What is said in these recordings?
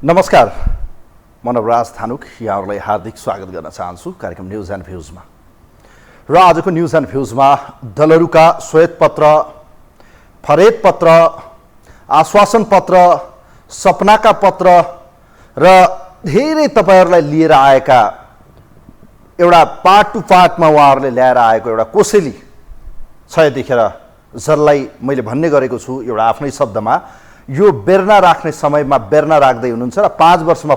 नमस्कार, म नवराज धानुक यहाँहरूलाई हार्दिक स्वागत गर्न चाहन्छु कार्यक्रम न्युज एन्ड भ्युजमा। र आजको न्युज एन्ड भ्युजमा दलहरूका श्वेतपत्र, फरेदपत्र, आश्वासन पत्र, सपनाका पत्र र धेरै तपाईहरुलाई लिएर आएका एउटा पार्ट टु पार्टमा उहाँहरूले ल्याएर आएको एउटा कोसेली छ देखेर जसलाई मैले भन्ने गरेको छु एउटा आफ्नै शब्दमा, यो बेर्ना राख्ने समयमा बेर्ना राख्दै हुनुहुन्छ र 5 वर्षमा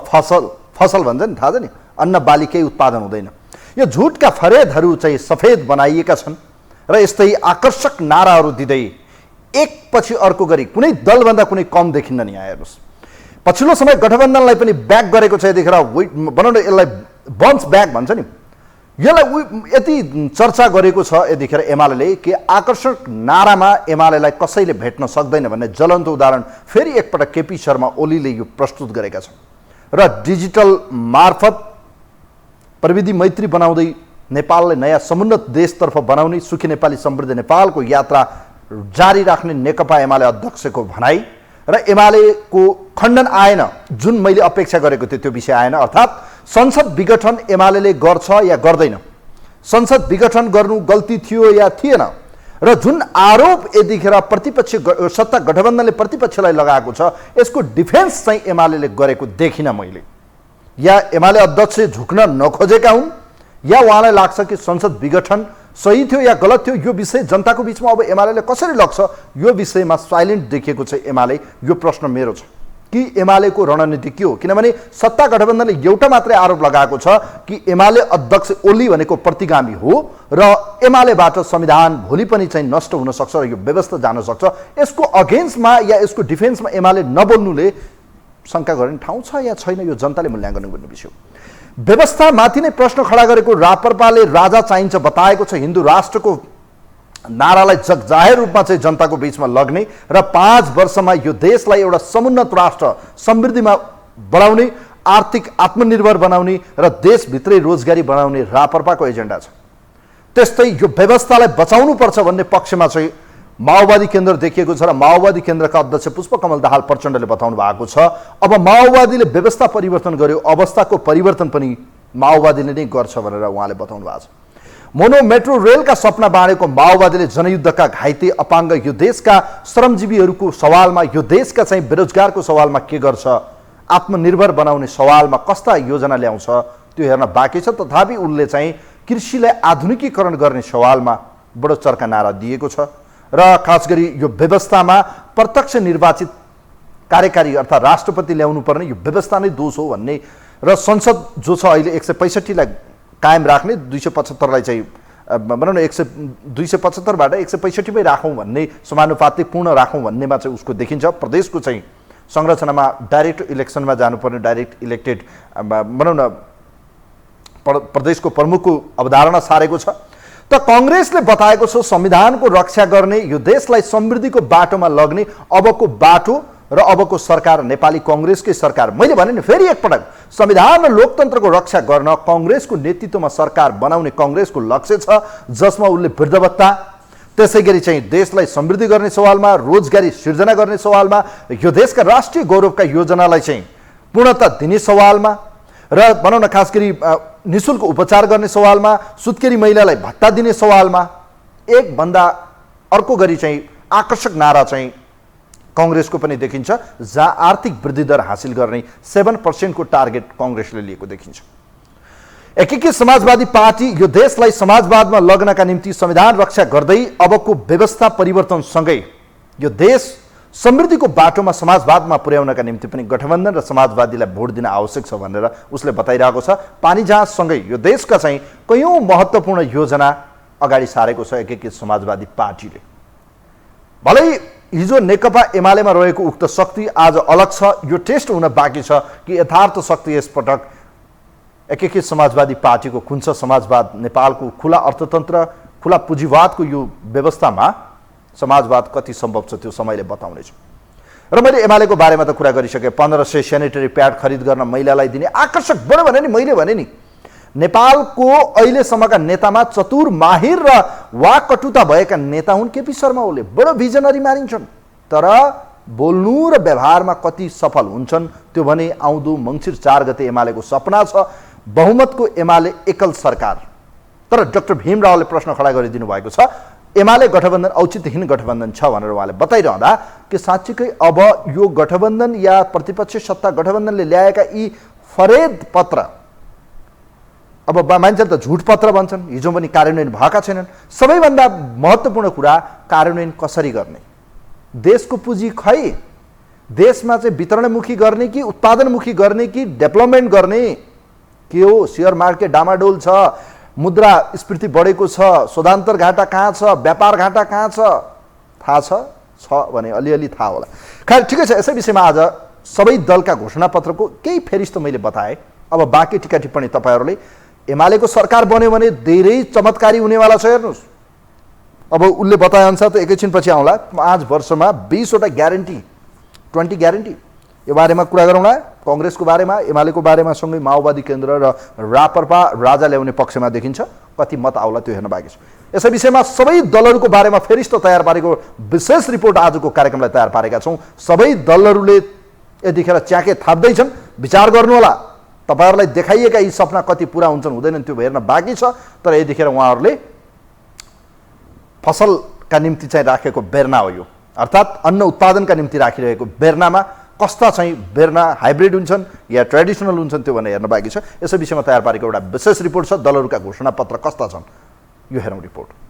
फसल भन्छ नि, थाहा छ नि, अन्न बाली केही उत्पादन हुँदैन। यो झुटका फरेदहरू चाहिँ सफेद बनाइएका छन् र यस्तै आकर्षक नाराहरू दिँदै एकपछि अर्को गरी कुनै दलभन्दा कुनै कम देखिन्न नि। हेर्नुस्, पछिल्लो समय गठबन्धनलाई पनि ब्याक गरेको छ देखेर भनौँ न, यसलाई बन्स ब्याक भन्छ नि, यसलाई यति चर्चा गरेको छ यतिखेर एमाले कि आकर्षक नारामा एमालेलाई कसैले भेट्न सक्दैन भन्ने ज्वलन्त उदाहरण फेरि एकपटक केपी शर्मा ओलीले यो प्रस्तुत गरेका छन्। र डिजिटल मार्फत प्रविधि मैत्री बनाउँदै नेपाललाई नयाँ समुन्नत देशतर्फ बनाउने, सुखी नेपाली समृद्ध नेपालको यात्रा जारी राख्ने नेकपा एमाले अध्यक्षको भनाई र एमालेको खण्डन आएन, जुन मैले अपेक्षा गरेको थिएँ त्यो विषय आएन। अर्थात् संसद विघटन एमाले गर्छ या गर्दैन, संसद विघटन गर्नु गल्ती थियो या थिएन, र जुन आरोप यतिखेर प्रतिपक्ष सत्ता गठबन्धनले प्रतिपक्षलाई लगाएको छ यसको डिफेन्स चाहिँ एमाले गरेको देखिनँ मैले। या एमाले अध्यक्ष झुक्न नखोजेका हुन् या उहाँलाई लाग्छ कि संसद विघटन सही थियो या गलत थियो, यो विषय जनताको बीचमा अब एमाले कसरी लग्छ यो विषयमा साइलेन्ट देखिएको छ एमाले। यो प्रश्न मेरो छ कि एमालेको रणनीति के हो, किनभने सत्ता गठबन्धनले एउटा मात्रै आरोप लगाएको छ कि एमाले अध्यक्ष ओली भनेको प्रतिगामी हो र एमालेबाट संविधान भोलि पनि चाहिँ नष्ट हुन सक्छ र यो व्यवस्था जान सक्छ। यसको अगेन्स्टमा या यसको डिफेन्समा एमाले नबोल्नुले शङ्का गर्ने ठाउँ छ या छैन, यो जनताले मूल्याङ्कन गर्ने विषय हो। व्यवस्थामाथि नै प्रश्न खडा गरेको रापरपाले राजा चाहिन्छ बताएको छ, हिन्दू राष्ट्रको नारालाई जगजाहेर रूपमा चाहिँ जनताको बीचमा लग्ने र 5 वर्षमा यो देशलाई एउटा समुन्नत राष्ट्र समृद्धिमा बढाउने, आर्थिक आत्मनिर्भर बनाउने र देशभित्रै रोजगारी बनाउने रापरपाको एजेन्डा छ। त्यस्तै यो व्यवस्थालाई बचाउनुपर्छ भन्ने पक्षमा चाहिँ माओवादी केन्द्र देखिएको छ र माओवादी केन्द्रका अध्यक्ष पुष्पकमल दाहाल प्रचण्डले बताउनु भएको छ अब माओवादीले व्यवस्था परिवर्तन गर्यो, अवस्थाको परिवर्तन पनि माओवादीले नै गर्छ भनेर उहाँले बताउनु भएको छ। मोनो मेट्रो रेलका सपना बाँडेको माओवादीले जनयुद्धका घाइते अपाङ्ग यो देशका श्रमजीवीहरूको सवालमा, यो देशका चाहिँ बेरोजगारको सवालमा के गर्छ, आत्मनिर्भर बनाउने सवालमा कस्ता योजना ल्याउँछ त्यो हेर्न बाँकी छ। तथापि उनले चाहिँ कृषिलाई आधुनिकीकरण गर्ने सवालमा बडो चर्का नारा दिएको छ र खास गरी यो व्यवस्थामा प्रत्यक्ष निर्वाचित कार्यकारी अर्थात् राष्ट्रपति ल्याउनु पर्ने यो व्यवस्था नै दोष हो भन्ने र संसद जो छ अहिले 165 लाई कायम राख्ने, 275 लाई चाहिँ भनौँ न 275 बाट 165 मै राखौँ भन्ने, समानुपातिक पूर्ण राखौँ भन्नेमा चाहिँ उसको देखिन्छ। प्रदेशको चाहिँ संरचनामा डाइरेक्ट इलेक्सनमा जानुपर्ने, डाइरेक्ट इलेक्टेड भनौँ न प्रदेशको प्रमुखको अवधारणा सारेको छ। त कांग्रेसले बताएको छ संविधानको रक्षा गर्ने, यो देशलाई समृद्धिको बाटोमा लग्ने अबको बाटो र अबको सरकार नेपाली कांग्रेसकै सरकार। मैले भने नि फेरि एकपटक, संविधान र लोकतन्त्रको रक्षा गर्न कांग्रेसको नेतृत्वमा सरकार बनाउने कांग्रेसको लक्ष्य छ, जसमा उनले वृद्धभत्ता, त्यसैगरी चाहिँ देशलाई समृद्धि गर्ने सवालमा, रोजगारी सिर्जना गर्ने सवालमा, यो देशका राष्ट्रिय गौरवका योजनालाई चाहिँ पूर्णता दिने सवालमा र भनौँ न खास गरी निःशुल्क उपचार गर्ने सवालमा, सुत्केरी महिलालाई भत्ता दिने सवालमा एकभन्दा अर्को गरी चाहिँ आकर्षक नारा चाहिँ कांग्रेसको पनि देखिन्छ, जहाँ आर्थिक वृद्धि दर हासिल गर्ने 7% को टार्गेट कांग्रेसले लिएको देखिन्छ। एकीकृत समाजवादी पार्टी यो देशलाई समाजवादमा लग्नका निम्ति संविधान रक्षा गर्दै अबको व्यवस्था परिवर्तनसँगै यो देश समृद्धिको बाटोमा समाजवादमा पुर्याउनका निम्ति पनि गठबन्धन र समाजवादीलाई भोट दिन आवश्यक छ भनेर उसले बताइरहेको छ। पानी जहाजसँगै यो देशका चाहिँ कयौं महत्त्वपूर्ण योजना अगाडि सारेको छ एकीकृत समाजवादी पार्टीले। भलै हिजो नेकपा एमालेमा रहेको उक्त शक्ति आज अलग छ, यो टेस्ट हुन बाँकी छ कि यथार्थ शक्ति यसपटक एकीकृत समाजवादी पार्टीको कुन छ। समाजवाद नेपालको खुला अर्थतन्त्र, खुला पुँजीवादको यो व्यवस्थामा समाजवाद कति सम्भव छ त्यो समयले बताउनेछ। र मैले एमालेको बारेमा त कुरा गरिसकेँ। 1500 सेनिटरी प्याड खरिद गर्न महिलालाई दिने आकर्षक बडो भने नि, मैले भने नि नेपालको अहिलेसम्मका नेतामा चतुर, माहिर र वाकटुता भएका नेता हुन् केपी शर्मा ओली। बडो भिजनरी मानिन्छन्, तर बोल्नु र व्यवहारमा कति सफल हुन्छन् त्यो भने आउँदो मङ्सिर 4 गते एमालेको सपना छ, बहुमतको एमाले एकल सरकार। तर डाक्टर भीम रावले प्रश्न खडा गरिदिनु भएको छ, एमाले गठबन्धन औचित्यहीन गठबन्धन छ भनेर उहाँले बताइरहँदा के साँच्चीकै अब यो गठबन्धन या प्रतिपक्ष सत्ता गठबन्धनले ल्याएका यी फरेद पत्र, अब मान्छेले त झुट पत्र भन्छन्, हिजो पनि कार्यान्वयन भएका छैनन्। सबैभन्दा महत्त्वपूर्ण कुरा कार्यान्वयन कसरी गर्ने, देशको पुँजी खै देशमा चाहिँ वितरणमुखी गर्ने कि उत्पादनमुखी गर्ने कि डेभलपमेन्ट गर्ने के हो? सेयर मार्केट डामाडोल छ, मुद्रास्फीति बढेको छ, शोधान्तर घाटा कहाँ छ, व्यापार घाटा कहाँ छ, थाहा छ भने अलिअलि थाहा होला। खैर ठिकै छ, यसै विषयमा आज सबै दलका घोषणापत्रको केही फेरिस्त मैले बताएँ। अब बाँकी टिका टिप्पणी तपाईँहरूले, एमालेको सरकार बन्यो भने धेरै चमत्कारी हुनेवाला छ। हेर्नुहोस्, अब उसले बताएअनुसार त एकैछिनपछि आउँला, 5 वर्षमा 20वटा ग्यारेन्टी, 20 ग्यारेन्टी, यो बारेमा कुरा गरौँला। काङ्ग्रेसको बारेमा, एमालेको बारेमा, सँगै माओवादी केन्द्र र रापरपा राजा ल्याउने पक्षमा देखिन्छ, कति मत आउला त्यो हेर्न बाँकी छ। यसै विषयमा सबै दलहरूको बारेमा फेरिस्त तयार पारेको विशेष रिपोर्ट आजको कार्यक्रमलाई तयार पारेका छौँ। सबै दलहरूले यतिखेर च्याके थाप्दैछन्, विचार गर्नुहोला। तपाईँहरूलाई देखाइएका यी सपना कति पुरा हुन्छन् हुँदैनन् त्यो हेर्न बाँकी छ। तर यतिखेर उहाँहरूले फसलका निम्ति चाहिँ राखेको बेर्ना हो यो, अर्थात् अन्न उत्पादनका निम्ति राखिरहेको बेर्नामा कस्ता चाहिँ बेर्ना हाइब्रिड हुन्छन् या ट्रेडिसनल हुन्छन् त्यो भनेर हेर्न बाँकी छ। यसै विषयमा तयार पारेको एउटा विशेष रिपोर्ट छ, दलहरूका घोषणापत्र कस्ता छन् यो हेरौँ रिपोर्ट।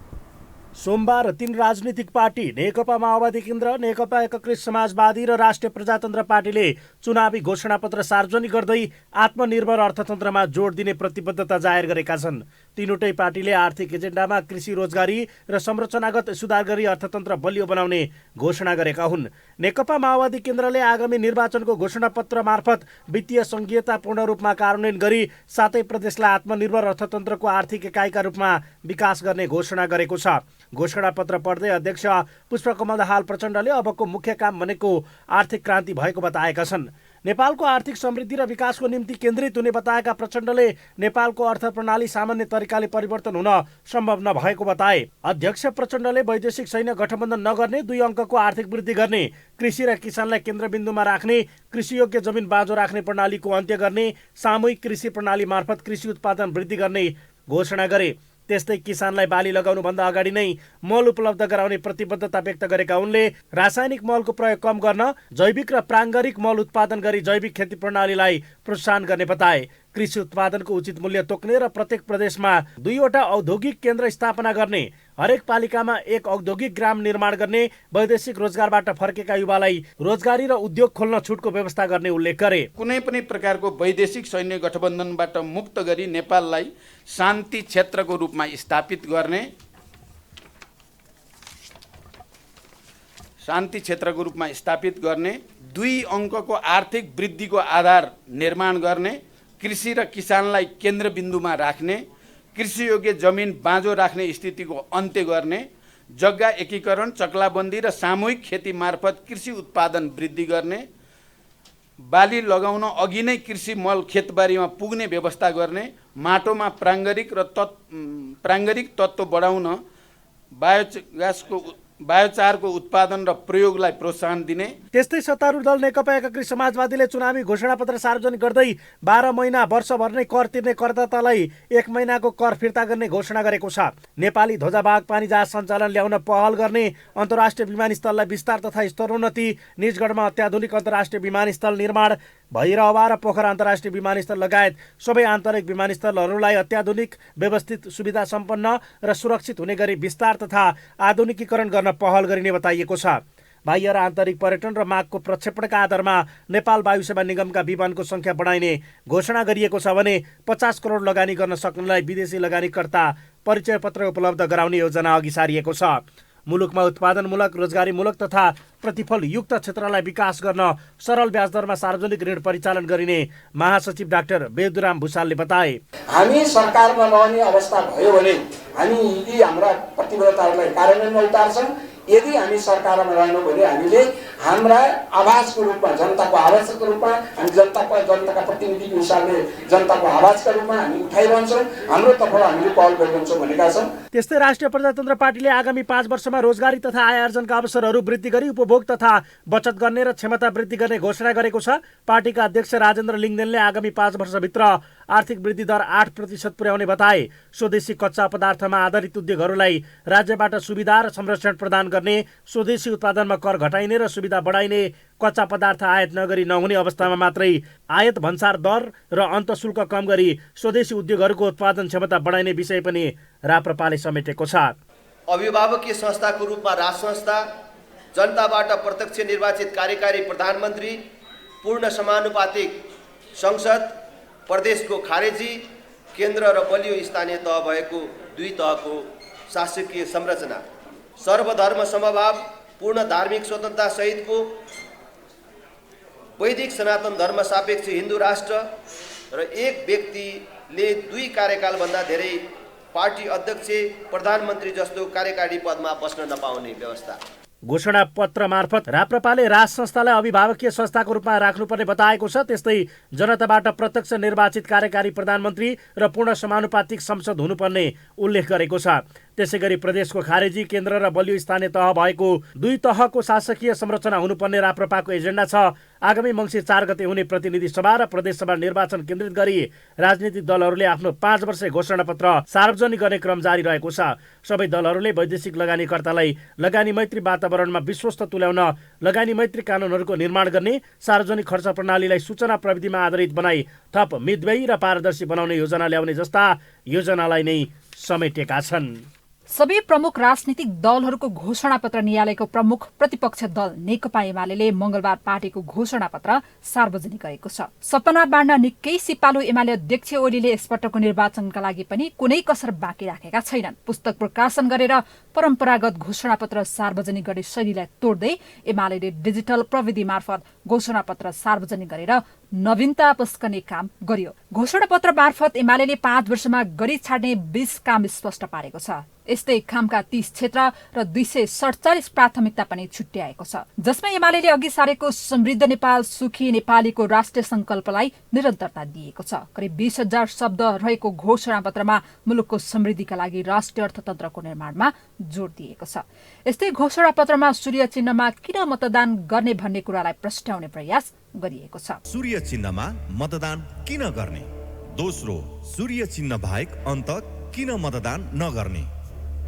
सोमबार 3 राजनीतिक पार्टी नेकपा माओवादी केन्द्र, नेकपा एकीकृत समाजवादी र राष्ट्रिय प्रजातन्त्र पार्टीले चुनावी घोषणापत्र सार्वजनिक गर्दै आत्मनिर्भर अर्थतन्त्रमा जोड दिने प्रतिबद्धता जाहेर गरेका छन्। तीनवटै पार्टीले आर्थिक एजेन्डामा कृषि, रोजगारी र संरचनागत सुधार गरी अर्थतन्त्र बलियो बनाउने घोषणा गरेका हुन्। नेकपा माओवादी केन्द्रले आगामी निर्वाचनको घोषणापत्र मार्फत वित्तीय संघीयता पूर्ण रूपमा कार्यान्वयन गरी सातै प्रदेशलाई आत्मनिर्भर अर्थतन्त्रको आर्थिक एकाइका रूपमा विकास गर्ने घोषणा गरेको छ। घोषणापत्र पढ्दै अध्यक्ष पुष्पकमल दाहाल प्रचण्डले अबको मुख्य काम भनेको आर्थिक क्रान्ति भएको बताएका छन्। नेपालको आर्थिक समृद्धि र विकासको निम्ति केन्द्रित हुने बताएका प्रचण्डले नेपालको अर्थ प्रणाली सामान्य तरिकाले परिवर्तन हुन सम्भव नभएको बताए। अध्यक्ष प्रचण्डले वैदेशिक सैन्य गठबन्धन नगर्ने, 2 अङ्कको आर्थिक वृद्धि गर्ने, कृषि र किसानलाई केन्द्रबिन्दुमा राख्ने, कृषियोग्य जमिन बाँझो राख्ने प्रणालीको अन्त्य गर्ने, सामूहिक कृषि प्रणाली मार्फत कृषि उत्पादन वृद्धि गर्ने घोषणा गरे। त्यस्तै किसानलाई बाली लगाउनुभन्दा अगाडि नै मल उपलब्ध गराउने प्रतिबद्धता व्यक्त गरेका उनले रासायनिक मलको प्रयोग कम गर्न, जैविक र प्राङ्गारिक मल उत्पादन गरी जैविक खेती प्रणालीलाई प्रोत्साहन गर्ने बताए। कृषि उत्पादनको उचित मूल्य तोक्ने र प्रत्येक प्रदेशमा 2वटा औद्योगिक केन्द्र स्थापना गर्ने, हरेक पालिकामा 1 औद्योगिक ग्राम निर्माण गर्ने, वैदेशिक रोजगारबाट फर्केका युवालाई रोजगारी र उद्योग खोल्न छुटको व्यवस्था गर्ने उल्लेख गरे। कुनै पनि प्रकारको वैदेशिक सैन्य गठबन्धनबाट मुक्त गरी नेपाललाई शान्ति क्षेत्रको रूपमा स्थापित गर्ने, शान्ति क्षेत्रको रूपमा स्थापित गर्ने, 2 अङ्कको आर्थिक वृद्धिको आधार निर्माण गर्ने, कृषि र किसानलाई केन्द्रबिन्दुमा राख्ने, कृषियोग्य जमिन बाँझो राख्ने स्थितिको अन्त्य गर्ने, जग्गा एकीकरण, चक्लाबन्दी र सामूहिक खेती मार्फत कृषि उत्पादन वृद्धि गर्ने, बाली लगाउन अघि नै कृषि मल खेतबारीमा पुग्ने व्यवस्था गर्ने, माटोमा प्राङ्गारिक तत्त्व बढाउन बायोचारको उत्पादन र प्रयोगलाई प्रोत्साहन दिने। त्यस्तै सत्तारूढ दल नेकपा एकीकृत समाजवादीले चुनावी घोषणापत्र सार्वजनिक गर्दै 12 महिना वर्षभर नै कर तिर्ने करदातालाई 1 महिनाको कर फिर्ता गर्ने घोषणा गरेको छ। नेपाली ध्वजावाहक पानी जहाज सञ्चालन ल्याउन पहल गर्ने, अन्तर्राष्ट्रिय विमानस्थललाई विस्तार तथा स्तरोन्नति, निजगढमा अत्याधुनिक अन्तर्राष्ट्रिय विमानस्थल निर्माण, भैरहवा र पोखरा अन्तर्राष्ट्रिय विमानस्थल लगायत सबै आन्तरिक विमानस्थलहरूलाई अत्याधुनिक, व्यवस्थित, सुविधा सम्पन्न र सुरक्षित हुने गरी विस्तार तथा आधुनिकीकरण गर्न पहल गरिने बताइएको छ। बाह्य र आन्तरिक पर्यटन र मागको प्रक्षेपणका आधारमा नेपाल वायु सेवा निगमका विमानको संख्या बढाइने घोषणा गरिएको छ भने 50 करोड लगानी गर्न सक्नेलाई विदेशी लगानीकर्ता परिचय पत्र उपलब्ध गराउने योजना अघि सारिएको छ। मुलुकमा उत्पादनमूलक, रोजगारीमूलक तथा प्रतिफलयुक्त क्षेत्रलाई विकास गर्न सरल ब्याज दरमा सार्वजनिक ऋण परिचालन गरिने महासचिव डाक्टर बेदुराम भुसालले बताए। हामी सरकारमा रहने अवस्था भयो भने हामी यी हाम्रा प्रतिबद्धताहरूलाई कार्यान्वयनमा उतार्छौँ। यदि हामी सरकारमा रहेनौँ भने हामीले हाम्रा आवाजको रूपमा, जनताको आवाजको रूपमा हामी जनताका प्रतिनिधिको हिसाबले जनताको आवाजका रूपमा हामी उठाइरहन्छौँ, हाम्रो तर्फबाट हामीले पहल गरिरहन्छौँ भनेका छौँ। त्यस्तै राष्ट्रिय प्रजातन्त्र पार्टीले आगामी 5 वर्षमा रोजगारी तथा आय आर्जनका अवसरहरू वृद्धि गरी उपभोग तथा बचत गर्ने र क्षमता वृद्धि गर्ने घोषणा गरेको छ। पार्टीका अध्यक्ष राजेन्द्र लिङ्गदेनले आगामी 5 वर्षभित्र आर्थिक वृद्धि दर 8% पुर्याउने बताए। स्वदेशी कच्चा पदार्थमा आधारित उद्योगहरूलाई राज्यबाट सुविधा र संरक्षण प्रदान गर्ने, स्वदेशी उत्पादनमा कर घटाइने र सुविधा बढाइने, कच्चा पदार्थ आयात नगरी नहुने अवस्थामा मात्रै आयात भन्सार दर र अन्तशुल्क कम गरी स्वदेशी उद्योगहरूको उत्पादन क्षमता बढाइने विषय पनि राप्रपाले समेटेको छ। अभिभावकीय संस्थाको रूपमा राज संस्था, जनताबाट प्रत्यक्ष निर्वाचित कार्यकारी प्रधानमन्त्री, पूर्ण समानुपातिक संसद, प्रदेशको खारेजी, केन्द्र र बलियो स्थानीय तह भएको 2 तहको शासकीय संरचना, सर्वधर्म समभाव, पूर्ण धार्मिक स्वतन्त्रता सहितको वैदिक सनातन धर्म सापेक्ष हिन्दू राष्ट्र र एक व्यक्तिले 2 कार्यकालभन्दा धेरै पार्टी अध्यक्ष, प्रधानमन्त्री जस्तो कार्यकारी पदमा बस्न नपाउने व्यवस्था। घोषणा पत्र मार्फत राप्रपाले राज संस्थालाई अभिभावकीय संस्थाको रूपमा राख्नुपर्ने बताएको छ। त्यस्तै जनताबाट प्रत्यक्ष निर्वाचित कार्यकारी प्रधानमन्त्री र पूर्ण समानुपातिक संसद हुनुपर्ने उल्लेख गरेको छ। त्यसै गरी प्रदेशको खारेजी, केन्द्र र बलियो स्थानीय तह भएको 2 तहको शासकीय संरचना हुनुपर्ने राप्रपाको एजेन्डा छ। आगामी मङ्सिर 4 गते हुने प्रतिनिधि सभा र प्रदेशसभा निर्वाचन केन्द्रित गरी राजनीतिक दलहरूले आफ्नो 5 वर्षे घोषणापत्र सार्वजनिक गर्ने क्रम जारी रहेको छ। सबै दलहरूले वैदेशिक लगानीकर्तालाई लगानी मैत्री वातावरणमा विश्वस्त तुल्याउन लगानी मैत्री कानुनहरूको निर्माण गर्ने, सार्वजनिक खर्च प्रणालीलाई सूचना प्रविधिमा आधारित बनाई थप मितव्ययी र पारदर्शी बनाउने योजना ल्याउने जस्ता योजनालाई नै समेटेका छन्। सबै प्रमुख राजनीतिक दलहरूको घोषणापत्र नियालेको प्रमुख प्रतिपक्ष दल नेकपा एमाले मंगलबार पार्टीको घोषणापत्र सार्वजनिक गरेको छ। सपना बाँड्न निकै सिपालु एमाले अध्यक्ष ओलीले यसपटकको निर्वाचनका लागि पनि कुनै कसर बाँकी राखेका छैनन्। पुस्तक प्रकाशन गरेर परम्परागत घोषणापत्र सार्वजनिक गर्ने शैलीलाई तोड्दै एमाले डिजिटल प्रविधि मार्फत घोषणापत्र सार्वजनिक गरेर नवीनता पस्कने काम गर्यो। घोषणापत्र मार्फत एमाले 5 वर्षमा गरी छाड्ने 20 काम स्पष्ट पारेको छ। यस्तै कामका 30 क्षेत्र र 247 प्राथमिकता पनि छुट्याएको छ, जसमा एमाले अघि सारेको समृद्ध नेपाल सुखी नेपालीको राष्ट्रिय संकल्पलाई निरन्तरता दिएको छ। करिब 20,000 शब्द रहेको घोषणापत्रमा मुलुकको समृद्धिका लागि राष्ट्रिय अर्थतन्त्रको निर्माणमा जोड दिएको छ। यस्तै घोषणापत्रमा सूर्य चिन्हमा किन मतदान गर्ने भन्ने कुरालाई प्रश्नाउने प्रयास गरिएको छ। सूर्य चिन्हमा मतदान किन गर्ने? दोस्रो, सूर्य चिन्ह बाहेक अन्त किन मतदान नगर्ने?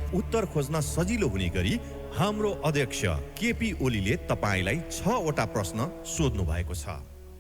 उत्तर खोज्न सजिलो हुने गरी हाम्रो अध्यक्ष केपी ओलीले तपाईलाई 6 वटा प्रश्न सोध्नु भएको छ।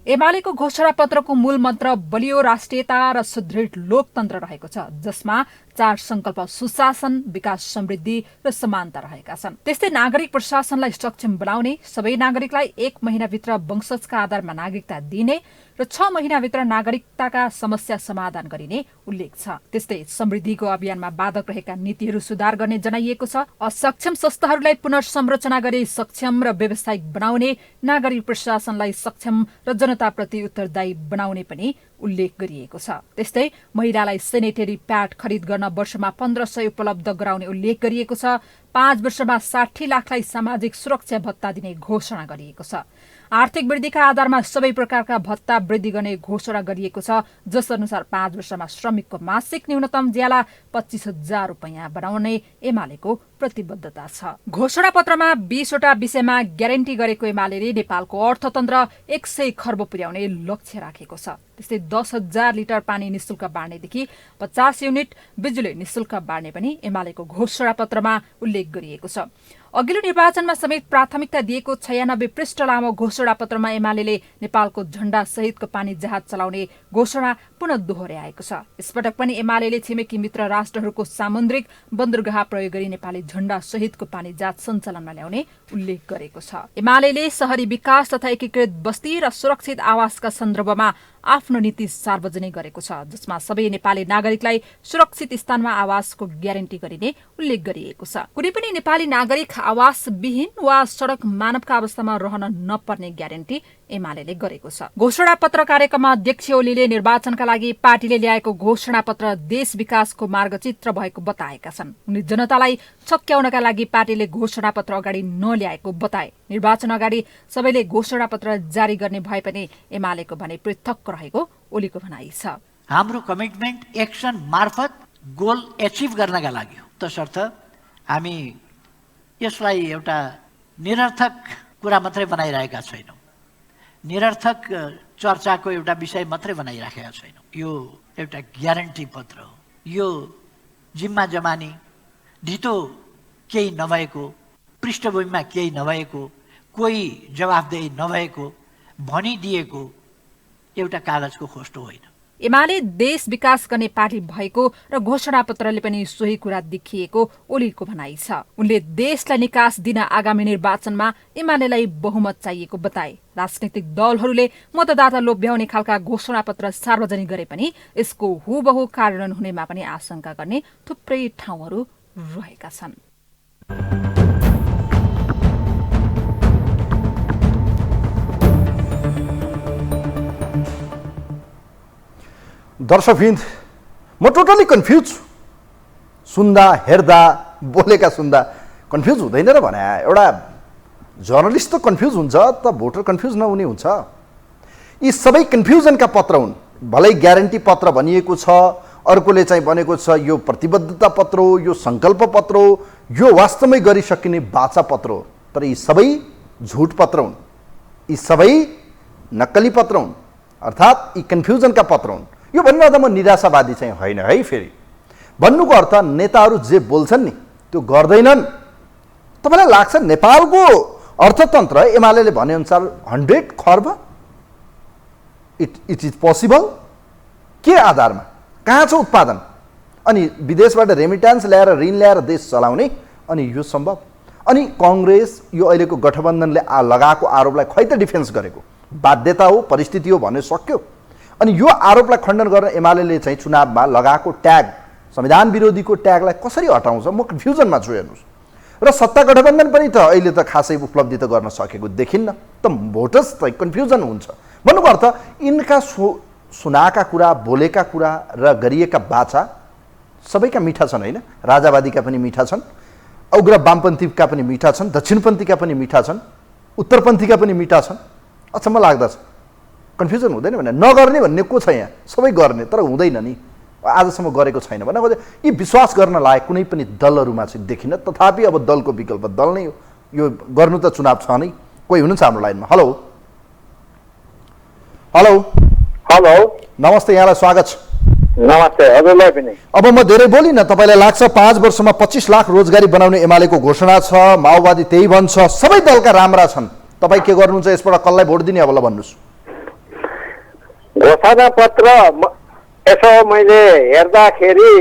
एमालेको घोषणापत्रको मूल मन्त्र बलियो राष्ट्रियता र सुदृढ लोकतन्त्र रहेको छ, जसमा 4 संकल्प सुशासन, विकास, समृद्धि र समानता रहेका छन्। त्यस्तै नागरिक प्रशासनलाई सक्षम बनाउने, सबै नागरिकलाई 1 महिनाभित्र वंशजका आधारमा नागरिकता दिने र 6 महिनाभित्र नागरिकताका समस्या समाधान गरिने उल्लेख छ। त्यस्तै समृद्धिको अभियानमा बाधक रहेका नीतिहरू सुधार गर्ने जनाइएको छ। असक्षम संस्थाहरूलाई पुनर्संरचना गरी सक्षम र व्यावसायिक बनाउने, नागरिक प्रशासनलाई सक्षम र जनताप्रति उत्तरदायी बनाउने पनि उल्लेख गरिएको छ। त्यस्तै महिलालाई सेनेटरी प्याड खरिद गर्न वर्षमा 1500 उपलब्ध गराउने उल्लेख गरिएको छ। 5 वर्षमा 60 लाखलाई सामाजिक सुरक्षा भत्ता दिने घोषणा गरिएको छ। आर्थिक वृद्धिका आधारमा सबै प्रकारका भत्ता वृद्धि गर्ने घोषणा गरिएको छ, जस अनुसार 5 वर्षमा श्रमिकको मासिक न्यूनतम ज्याला 25,000 रुपैयाँ बनाउने एमालेको प्रतिबद्धता छ। घोषणापत्रमा 20 वटा विषयमा ग्यारेन्टी गरेको एमाले नेपालको अर्थतन्त्र 100 खर्ब पुर्याउने लक्ष्य राखेको छ। त्यस्तै 10,000 लिटर पानी निशुल्क बाँड्नेदेखि 50 युनिट बिजुली निशुल्क बाँड्ने पनि एमालेको घोषणापत्रमा उल्लेख गरिएको छ। अघिल्लो निर्वाचनमा समेत प्राथमिकता दिएको 96 पृष्ठ लामो घोषणापत्रमा एमाले नेपालको झण्डा सहितको पानी जहाज चलाउने घोषणा पुनः दोहोर्याएको छ। यसपटक पनि एमाले छिमेकी मित्र राष्ट्रहरूको सामुद्रिक बन्दरगाह प्रयोग गरी नेपाली झण्डा सहितको पानी जहाज सञ्चालनमा ल्याउने उल्लेख गरेको छ। एमाले शहरी विकास तथा एकीकृत बस्ती र सुरक्षित आवासका सन्दर्भमा आफ्नो नीति सार्वजनिक गरेको छ, जसमा सबै नेपाली नागरिकलाई सुरक्षित स्थानमा आवासको ग्यारेन्टी गरिने उल्लेख गरिएको छ। कुनै पनि नेपाली नागरिक आवासविहीन वा सड़क मानवका अवस्थामा रहन नपर्ने ग्यारेन्टी एमाले गरेको छ। घोषणा पत्र कार्यक्रममा अध्यक्ष ओलीले निर्वाचनका लागि पार्टीले ल्याएको घोषणा पत्र देश विकासको मार्गचित्र भएको बताएका छन्। उनी जनतालाई छक्क्याउनका लागि पार्टीले घोषणा पत्र अगाडि नल्याएको बताए। निर्वाचन अगाडि सबैले घोषणा पत्र जारी गर्ने भए पनि एमालेको भने पृथक रहेको ओलीको भनाइ छ। हाम्रो कमिटमेन्ट एक्सन मार्फत गोल एचिभ गर्नका लागि हो, तसर्थ हामी यसलाई एउटा निरर्थक कुरा मात्रै बनाइरहेका छैनौँ, निरर्थक चर्चाको एउटा विषय मात्रै बनाइराखेका छैनौँ। यो एउटा ग्यारेन्टी पत्र हो। यो जिम्मा जमानी ढितो केही नभएको, पृष्ठभूमिमा केही नभएको, कोही जवाफदेही नभएको भनिदिएको एउटा कागजको खोस्टो होइन। एमाले देश विकास गर्ने पार्टी भएको र घोषणा पत्रले पनि सोही कुरा देखिएको ओलीको भनाइ छ। उनले देशलाई निकास दिन आगामी निर्वाचनमा एमालेलाई बहुमत चाहिएको बताए। राजनैतिक दलहरूले मतदाता लोभ्याउने खालका घोषणा पत्र सार्वजनिक गरे पनि यसको हुबहु कार्यान्वयन हुनेमा पनि आशंका गर्ने थुप्रै ठाउँहरू रहेका छन्। दर्शकवृन्द, म टोटली कन्फ्युज छु। सुन्दा हेर्दा बोलेका सुन्दा कन्फ्युज हुँदैन र भने एउटा जर्नलिस्ट त कन्फ्युज हुन्छ त भोटर कन्फ्युज नहुने हुन्छ। यी सबै कन्फ्युजनका पत्र हुन्। भलै ग्यारेन्टी पत्र भनिएको छ, अर्कोले चाहिँ भनेको छ यो प्रतिबद्धता पत्र हो, यो सङ्कल्प पत्र हो, यो वास्तवमै गरिसकिने बाचा पत्र हो। तर यी सबै झुट पत्र हुन्, यी सबै नक्कली पत्र हुन्, अर्थात् यी कन्फ्युजनका पत्र हुन्। यो भनिरहँदा म निराशावादी चाहिँ होइन है। फेरि भन्नुको अर्थ नेताहरू जे बोल्छन् नि त्यो गर्दैनन्। तपाईँलाई लाग्छ नेपालको अर्थतन्त्र एमाले भनेअनुसार 100 खर्ब इट इज पोसिबल? के आधारमा? कहाँ छ उत्पादन? अनि विदेशबाट रेमिट्यान्स ल्याएर ऋण ल्याएर देश चलाउने, अनि यो सम्भव? अनि कांग्रेस यो अहिलेको गठबन्धनले लगाएको आरोपलाई खै त डिफेन्स गरेको? बाध्यता हो, परिस्थिति हो भन्ने सक्यो। अनि यो आरोपलाई खण्डन गर्न एमाले चाहिँ चुनावमा लगाएको ट्याग, संविधान विरोधीको ट्यागलाई कसरी हटाउँछ? म कन्फ्युजनमा छु। हेर्नुहोस्, र सत्ता गठबन्धन पनि त अहिले त खासै उपलब्धि त गर्न सकेको देखिन्न। त भोटर्स त कन्फ्युजन हुन्छ। भन्नुको अर्थ यिनका सुनाएका कुरा, बोलेका कुरा र गरिएका बाचा सबैका मिठा छन् होइन? राजावादीका पनि मिठा छन्, उग्र वामपन्थीका पनि मिठा छन्, दक्षिणपन्थीका पनि मिठा छन्, उत्तरपन्थीका पनि मिठा छन्। अचम्म लाग्दछ। कन्फ्युजन हुँदैन भने नगर्ने भन्ने को छ यहाँ? सबै गर्ने, तर हुँदैन नि, आजसम्म गरेको छैन भन्ने खोजे। यी विश्वास गर्न लायक कुनै पनि दलहरूमा चाहिँ देखिन। तथापि अब दलको विकल्प दल नै हो, यो गर्नु त चुनाव छ नै। कोही हुनुहुन्छ हाम्रो लाइनमा? हेलो हेलो हेलो, नमस्ते, यहाँलाई स्वागत छ। नमस्ते, हजुरलाई पनि। अब म धेरै बोलिनँ। तपाईँलाई लाग्छ 5 वर्षमा 25 लाख रोजगारी बनाउने एमालेको घोषणा छ, माओवादी त्यही भन्छ, सबै दलका राम्रा छन्, तपाईँ के गर्नुहुन्छ? यसबाट कसलाई भोट दिने अब ल भन्नुहोस्। घोषणा पत्र यसो मैले हेर्दाखेरि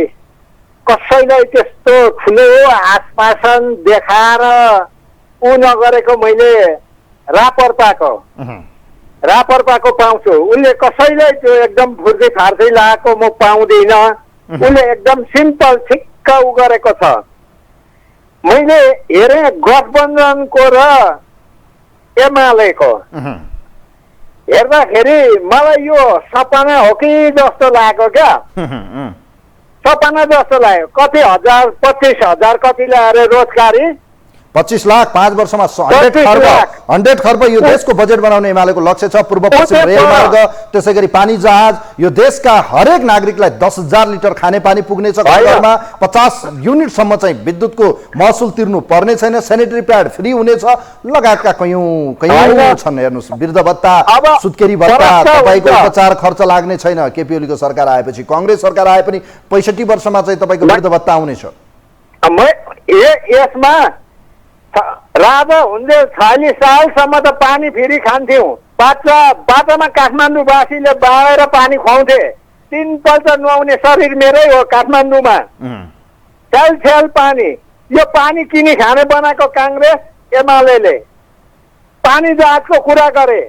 कसैलाई त्यस्तो ठुलो आश्वासन देखाएर ऊ नगरेको मैले रापरपाको पाउँछु। उसले कसैलाई त्यो एकदम फुर्ती फार्दै लगाएको म पाउँदिनँ। उसले एकदम सिम्पल ठिक्क उ गरेको छ। मैले हेरेँ गठबन्धनको र एमालेको हेर्दाखेरि मलाई यो सपना हो कि जस्तो लाग्यो क्या। सपना जस्तो लाग्यो। कति हजार, 25,000 कति ल्याएर रोजगारी, 25 लाख 5 वर्षमा 100 खर्ब यो देशको बजेट बनाउने एमालेको लक्ष्य छ। पूर्व पश्चिम रेलमार्ग, त्यसै गरी पानी जहाज, यो देशका हरेक नागरिकलाई 10,000 लिटर खानेपानी पुग्नेछ। घरमा 50 युनिटसम्म चाहिँ विद्युतको महसुल तिर्नु पर्ने छैन। सेनिटरी प्याड फ्री हुनेछ, लगायतका कयौं छन्। हेर्नुहोस्, वृद्ध भत्ता, सुत्केरी भत्ता, तपाईँको उपचार खर्च लाग्ने छैन। केपी ओलीको सरकार आएपछि, कांग्रेस सरकार आए पनि 65 वर्षमा चाहिँ तपाईँको वृद्ध भत्ता आउनेछ। यसमा राजा हुन्जे 40 सालसम्म त पानी फेरि खान्थ्यौँ। बाटोमा काठमाडौँवासीले बाँडेर पानी खुवाउँथे। 3 पल्ट नुहाउने शरीर मेरै हो काठमाडौँमा। छेल पानी, यो पानी किनी खाने बनाएको कांग्रेस एमाले। पानी जहाजको कुरा गरे,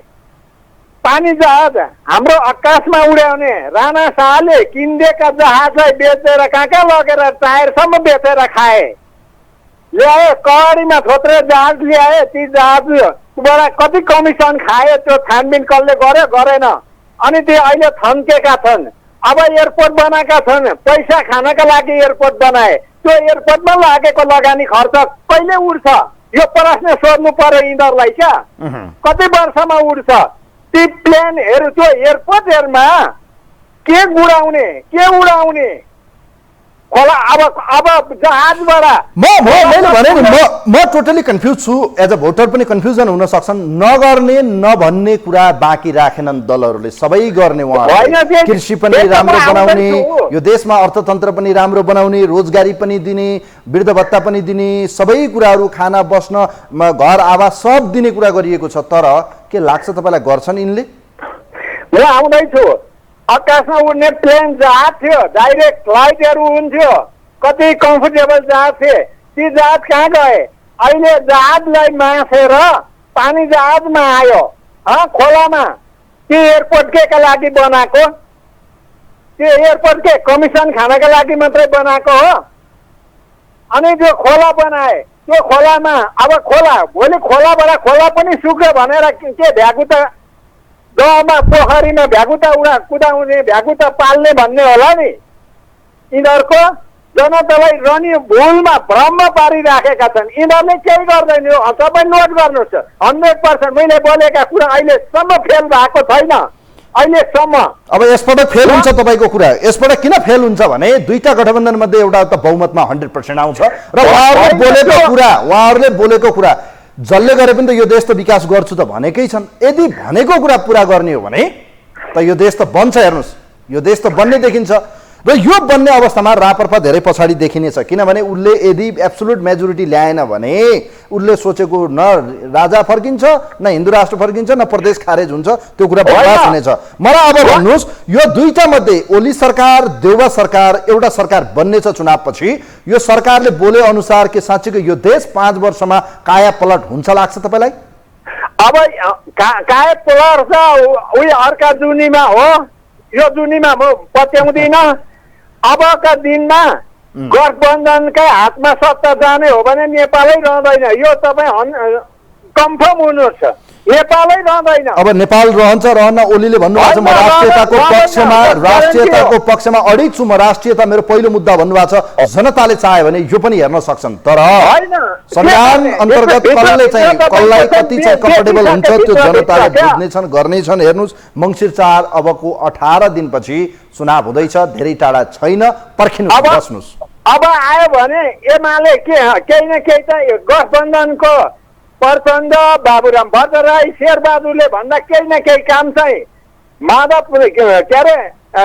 पानी जहाज हाम्रो आकाशमा उड्याउने राणा शाहले किन्देका जहाजलाई बेचेर कहाँ लगेर टायरसम्म बेचेर खाए, ल्याए कडाडीमा थोत्रे जहाज ल्याए, ती जहाजबाट कति कमिसन खाए त्यो छानबिन कसले गर्यो गरेन, अनि त्यो अहिले थन्केका छन्। अब एयरपोर्ट बनाएका छन्, पैसा खानका लागि एयरपोर्ट बनाए, त्यो एयरपोर्टमा लागेको लगानी खर्च कहिले उड्छ यो प्रश्न सोध्नु पर्यो यिनीहरूलाई। क्या कति वर्षमा उड्छ ती प्लेनहरू, त्यो एयरपोर्टहरूमा के उडाउने खोला। अब जहाजबाट मैले भने नि म टोटली कन्फ्युज छु, एज अ भोटर पनि कन्फ्युजन हुन सक्छन्। नगर्ने नभन्ने कुरा बाँकी राखेनन् दलहरूले, सबै गर्ने। उहाँहरूले कृषि पनि राम्रो बनाउने, यो देशमा अर्थतन्त्र पनि राम्रो बनाउने, रोजगारी पनि दिने, वृद्ध भत्ता पनि दिने, सबै कुराहरू खाना बस्न घर आवास सब दिने कुरा गरिएको छ। तर के लाग्छ तपाईँलाई गर्छन् यिनले? म आउँदैछु, आकाशमा उड्ने प्लेन जहाज थियो, डाइरेक्ट फ्लाइटहरू हुन्थ्यो, कति कम्फर्टेबल जहाज थिए, ती जहाज कहाँ गए? अहिले जहाजलाई मासेर पानी जहाजमा आयो खोलामा। ती एयरपोर्ट के लागि बनाएको? त्यो एयरपोर्ट के कमिसन खानका लागि मात्रै बनाएको हो? अनि त्यो खोला बनाए, त्यो खोलामा अब भोलि खोलाबाट खोला पनि सुक्यो भनेर के भ्यागुता गाउँमा पोखरीमा भ्यागुता कुदाउने भ्यागुता पाल्ने भन्ने होला नि। यिनीहरूको जनतालाई रनी भुलमा भ्रममा पारिराखेका छन्। यिनीहरूले केही गर्दैन। सबै नोट गर्नुहोस्, 100% मैले बोलेका कुरा अहिलेसम्म फेल भएको छैन अहिलेसम्म। अब यसपटक फेल हुन्छ तपाईँको कुरा। यसपटक किन फेल हुन्छ भने दुईटा गठबन्धन मध्ये एउटा त बहुमतमा 100% आउँछ र उहाँहरूले बोलेको कुरा जसले गरे पनि त यो देश त विकास गर्छु त भनेकै छन्। यदि भनेको कुरा पुरा गर्ने हो भने त यो देश त बन्छ। हेर्नुहोस्, यो देश त बन्ने देखिन्छ र यो बन्ने अवस्थामा राप्रपा धेरै पछाडि देखिनेछ। किनभने उसले यदि एब्सोल्युट मेजोरिटी ल्याएन भने उसले सोचेको न राजा फर्किन्छ, न हिन्दू राष्ट्र फर्किन्छ, न प्रदेश खारेज हुन्छ, त्यो कुरा बर्बाद हुनेछ। मलाई अब भन्नुहोस्, यो दुईटा मध्ये ओली सरकार देउवा सरकार एउटा सरकार बन्नेछ चुनावपछि, यो सरकारले बोले अनुसार के साँच्चीकै यो देश 5 वर्षमा काया पलट हुन्छ लाग्छ तपाईँलाई? अब काया पलट उही अर्का जुनीमा हो, यो जुनीमा म पत्याउँदिन। अबका दिनमा गठबन्धनकै हातमा सत्ता जाने हो भने नेपालै रहँदैन। यो तपाईँ कन्फर्म हुनुहोस्, नेपालै रहँदैन। अब नेपाल रहन्छ रहन्न, ओलीले भन्नुभएको छ म राष्ट्रियताको पक्षमा अडिग छु, म राष्ट्रियता मेरो पहिलो मुद्दा भन्नुभएको छ। जनताले चाहे भने यो पनि हेर्न सक्छन्, तर संविधान अन्तर्गत कसलाई कति चाहिँ कम्फर्टेबल हुन्छ त्यो जनताले बुझ्नेछन्, गर्नेछन्। हेर्नुहोस्, मङ्सिर 4 अबको 18 दिनपछि चुनाव हुँदैछ, धेरै टाढा छैन, पर्खिनु बस्नुहोस्। अब आयो भने एमाले केही न केही त गठबन्धनको प्रचण्ड, बाबुराम भट्टराई, शेरबहादुरले भन्दा केही न केही काम चाहिँ माधव के अरे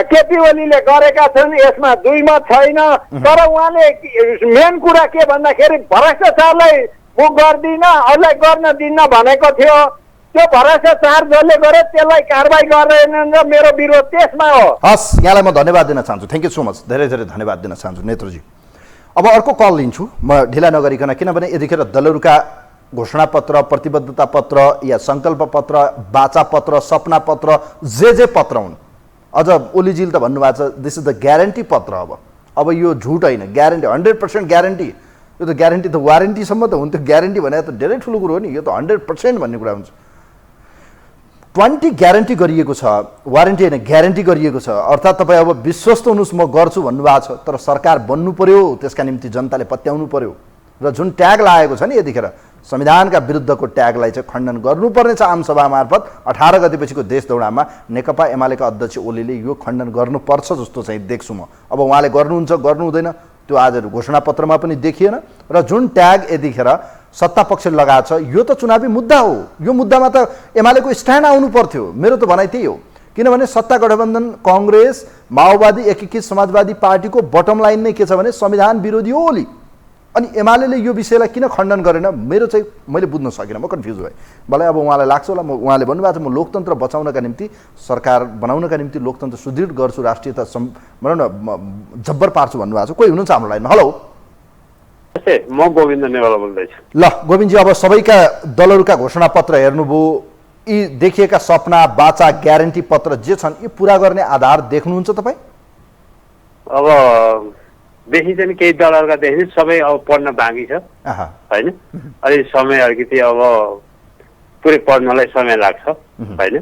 केपी ओलीले गरेका छन्। यसमा दुई मत छैन। तर उहाँले मेन कुरा के भन्दाखेरि भ्रष्टाचारलाई म गर्दिनँ, अरूलाई गर्न दिन्न भनेको थियो। त्यो भ्रष्टाचार जसले गरे त्यसलाई कारबाही गरेनन् र मेरो विरोध त्यसमा हो। हस्, यहाँलाई म धन्यवाद दिन चाहन्छु। थ्याङ्क यू सो मच, धेरै धेरै धन्यवाद दिन चाहन्छु नेत्रजी। अब अर्को कल लिन्छु म ढिला नगरिकन, किनभने यतिखेर दलहरूका घोषणापत्र, प्रतिबद्धता पत्र या सङ्कल्प पत्र, बाचा पत्र, सपना पत्र, जे पत्र हुन्। अझ ओलीजीले त भन्नुभएको छ दिस इज द ग्यारेन्टी पत्र। अब यो झुट होइन, ग्यारेन्टी 100% ग्यारेन्टी। यो त ग्यारेन्टी त वारेन्टीसम्म त हुन्थ्यो, ग्यारेन्टी भने त धेरै ठुलो कुरो हो नि। यो त 100% भन्ने कुरा हुन्छ। 20 ग्यारेन्टी गरिएको छ, वारेन्टी होइन ग्यारेन्टी गरिएको छ। अर्थात् तपाईँ अब विश्वस्त हुनुहोस् म गर्छु भन्नुभएको छ, तर सरकार बन्नु पर्यो, त्यसका निम्ति जनताले पत्याउनु पर्यो। र जुन ट्याग लागेको छ नि यतिखेर संविधानका विरुद्धको ट्यागलाई चाहिँ खण्डन गर्नुपर्नेछ आमसभा मार्फत। 18 गतेपछिको देश दौडामा नेकपा एमालेका अध्यक्ष ओलीले यो खण्डन गर्नुपर्छ जस्तो चाहिँ देख्छु म। अब उहाँले गर्नुहुन्छ गर्नु हुँदैन त्यो आज घोषणापत्रमा पनि देखिएन। र जुन ट्याग यतिखेर सत्ता पक्षले लगाएको छ यो त चुनावी मुद्दा हो। यो मुद्दामा त एमालेको स्ट्यान्ड आउनु पर्थ्यो, मेरो त भनाइ त्यही हो। किनभने सत्ता गठबन्धन कांग्रेस, माओवादी, एकीकृत समाजवादी पार्टीको बटम लाइन नै के छ भने संविधान विरोधी हो ओली। अनि एमालेले यो विषयलाई किन खण्डन गरेन मेरो चाहिँ मैले बुझ्न सकिनँ, म कन्फ्युज भएँ। मलाई अब उहाँलाई लाग्छ होला उहाँले भन्नुभएको छ म लोकतन्त्र बचाउनका निम्ति, सरकार बनाउनका निम्ति लोकतन्त्र सुदृढ गर्छु, राष्ट्रियता भनौँ न जब्बर पार्छु भन्नुभएको छ। कोही हुनुहुन्छ हाम्रो लाइनमा? हेलो, म गोविन्द नेवाला बोल्दैछु। ल गोविन्दजी, अब सबैका दलहरूका घोषणापत्र हेर्नुभयो, यी देखिएका सपना बाचा ग्यारेन्टी पत्र जे छन् यी पूरा गर्ने आधार देख्नुहुन्छ तपाईँ? अब बेसी चाहिँ केही दलहरूका देखि सबै अब पढ्न बाँकी छ होइन। अलि समय अलिकति अब पुरै पढ्नलाई समय लाग्छ होइन,